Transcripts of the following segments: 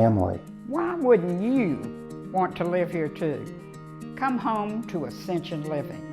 family. Why wouldn't you want to live here too? Come home to Ascension Living.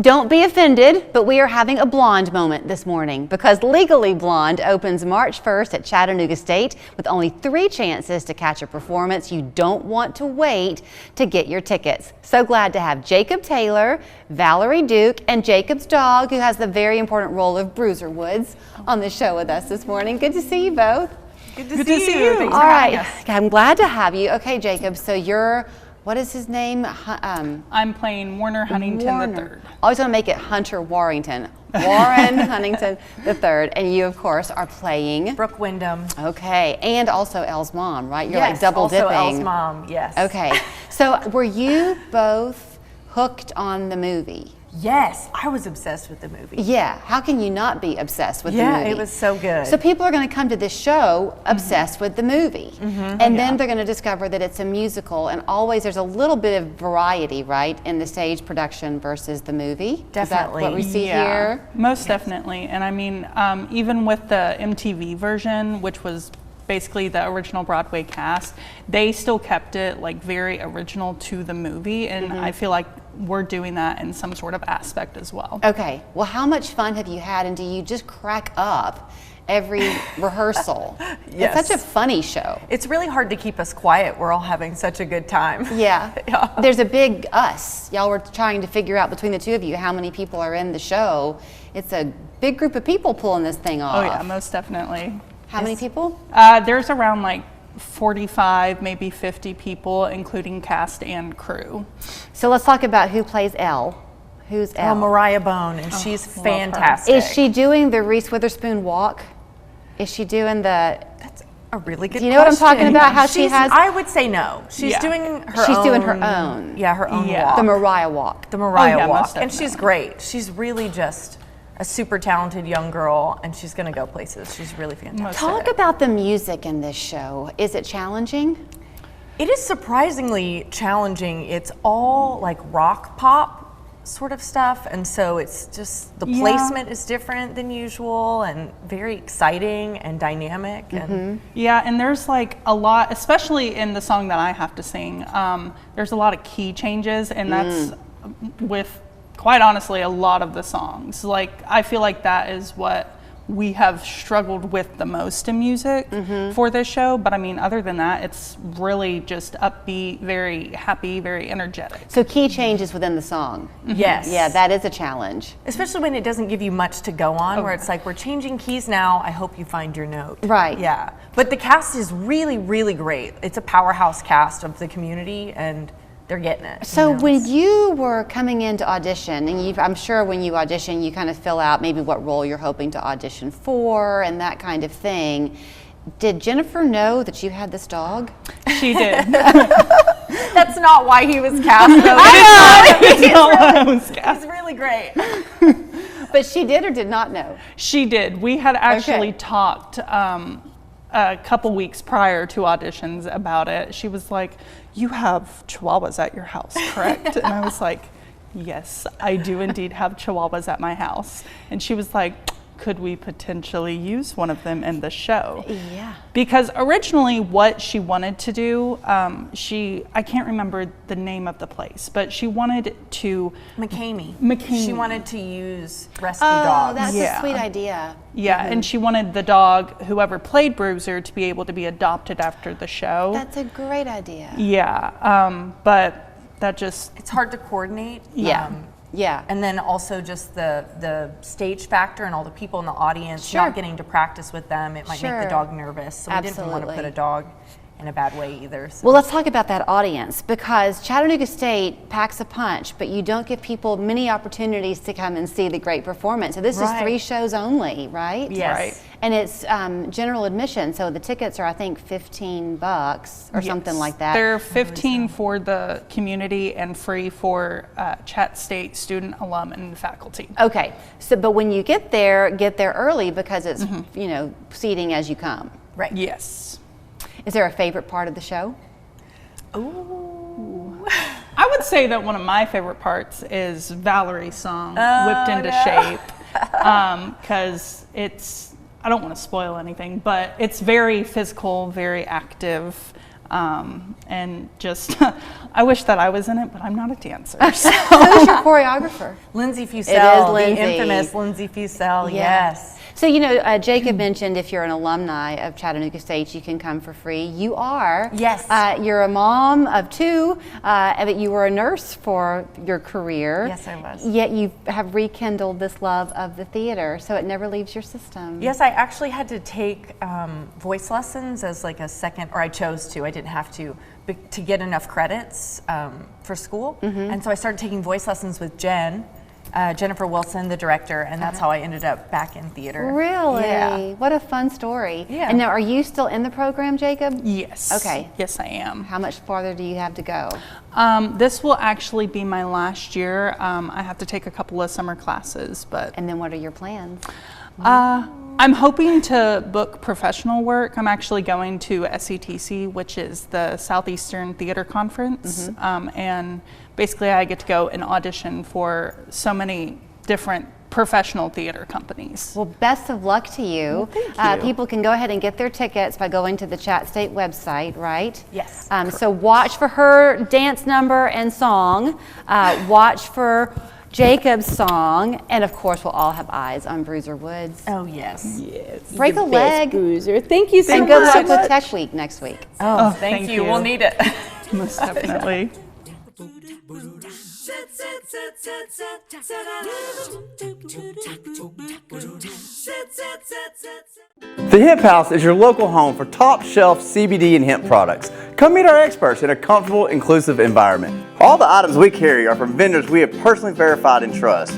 Don't be offended, but we are having a blonde moment this morning because Legally Blonde opens March 1st at Chattanooga State with only 3 chances to catch a performance. You don't want to wait to get your tickets. So glad to have Jacob Taylor, Valerie Duke, and Jacob's dog, who has the very important role of Bruiser Woods, on the show with us this morning. Good to see you both. Good to see you. Thanks All for right, having us. I'm glad to have you. Okay, Jacob, so you're, what is his name? I'm playing Warner Huntington III. Always want to make it Hunter Warrington. Warren Huntington III. And you, of course, are playing Brooke Wyndham. Okay, and also Elle's mom, right? You're Yes, like double also dipping. Elle's mom, yes. Okay, so were you both hooked on the movie? Yes, I was obsessed with the movie. Yeah, how can you not be obsessed with the Yeah, movie? it was so good. So people are going to come to this show obsessed with the movie. And then they're going to discover that it's a musical, and always there's a little bit of variety, right, in the stage production versus the movie. Definitely. Is that what we see here? Most definitely. And I mean, even with the MTV version, which was basically the original Broadway cast, they still kept it like very original to the movie, and I feel like we're doing that in some sort of aspect as well. Okay, well, how much fun have you had, and do you just crack up every rehearsal? Yes. It's such a funny show. It's really hard to keep us quiet. We're all having such a good time. Yeah. Yeah. There's a big us. Y'all were trying to figure out between the two of you how many people are in the show. It's a big group of people pulling this thing off. Oh yeah, most definitely. How many people? There's around like 45, maybe 50 people, including cast and crew. So let's talk about who plays Elle. Who's Elle? Mariah Bone, and she's love her. fantastic. Is she doing the Reese Witherspoon walk? Is she doing the... That's a really good Do you know what I'm talking question. about? How she has... I would say no. She's Yeah. doing her She's own. doing her own. Yeah, her own Yeah. walk. The Mariah walk. The Mariah yeah, walk. most And she's great. She's really just a super talented young girl, and she's going to go places. She's really fantastic. Talk about the music in this show. Is it challenging? It is surprisingly challenging. It's all like rock pop sort of stuff, and so it's just the placement is different than usual and very exciting and dynamic. And Yeah, and there's like a lot, especially in the song that I have to sing, there's a lot of key changes, and that's with, quite honestly, a lot of the songs. Like, I feel like that is what we have struggled with the most in music for this show. But I mean, other than that, it's really just upbeat, very happy, very energetic. So key changes within the song. yes, Yeah, that is a challenge. especially when it doesn't give you much to go on, where it's like, we're changing keys now, I hope you find your note. Right. Yeah, but the cast is really, really great. It's a powerhouse cast of the community, and they're getting it. So you know? when you were coming in to audition, and I'm sure when you audition, you kind of fill out maybe what role you're hoping to audition for and that kind of thing. Did Jennifer know that you had this dog? She did. That's not why he was cast. Though. It's not what I was cast. He's really great. But she did or did not know? She did. We had actually Okay. talked a couple weeks prior to auditions about it. She was like, "You have chihuahuas at your house, correct?" And I was like, "Yes, I do indeed have chihuahuas at my house." And she was like, "Could we potentially use one of them in the show?" Yeah. Because originally what she wanted to do, I can't remember the name of the place, but she wanted to, McCamey. She wanted to use rescue Oh, dogs. that's Yeah. a sweet idea. yeah, and she wanted the dog, whoever played Bruiser, to be able to be adopted after the show. That's a great idea. Yeah, but that just, It's hard to coordinate. Yeah. Yeah. And then also just the stage factor and all the people in the audience Sure. not getting to practice with them. It might make Sure. the dog nervous. So we didn't want to Absolutely. put a dog in a bad way either. So. Well, let's talk about that audience, because Chattanooga State packs a punch, but you don't give people many opportunities to come and see the great performance. So this is Right. 3 shows only, right? Yes. Right. And it's general admission, so the tickets are, I think, $15 or something yes. like that. They're 15 for the community and free for Chat State student, alum, and faculty. Okay, so but when you get there early because it's you know, seating as you come. Right. Yes. Is there a favorite part of the show? Ooh. I would say that one of my favorite parts is Valerie's song, Whipped Into Shape, because it's, I don't want to spoil anything, but it's very physical, very active, and just I wish that I was in it, but I'm not a dancer. So. Who's your choreographer? Lindsay Fusel, Lindsay. the infamous Lindsay Fusel, Yeah. yes. So, Jacob mentioned if you're an alumni of Chattanooga State, you can come for free. You are. Yes. You're a mom of 2, but you were a nurse for your career. Yes, I was. Yet you have rekindled this love of the theater, so it never leaves your system. Yes, I actually had to take voice lessons as like a second, or I chose to, I didn't have to get enough credits for school. And so I started taking voice lessons with Jennifer Wilson, the director, and that's how I ended up back in theater. Really? Yeah. What a fun story. Yeah. And now, are you still in the program, Jacob? Yes. Okay. Yes, I am. How much farther do you have to go? This will actually be my last year. I have to take a couple of summer classes, but And then what are your plans? I'm hoping to book professional work. I'm actually going to SCTC, which is the Southeastern Theater Conference, and basically I get to go and audition for so many different professional theater companies. Well, best of luck to you. Thank you. People can go ahead and get their tickets by going to the Chat State website, right? Yes. So watch for her dance number and song. Watch for Jacob's song, and of course, we'll all have eyes on Bruiser Woods. Oh, yes. Yes. Break the a best leg. Bruiser. Thank you so And much. good luck with Tech Week next week. Oh, thank you. you. We'll need it. Most definitely. The Hemp House is your local home for top shelf CBD and hemp products. Come meet our experts in a comfortable, inclusive environment. All the items we carry are from vendors we have personally verified and trust.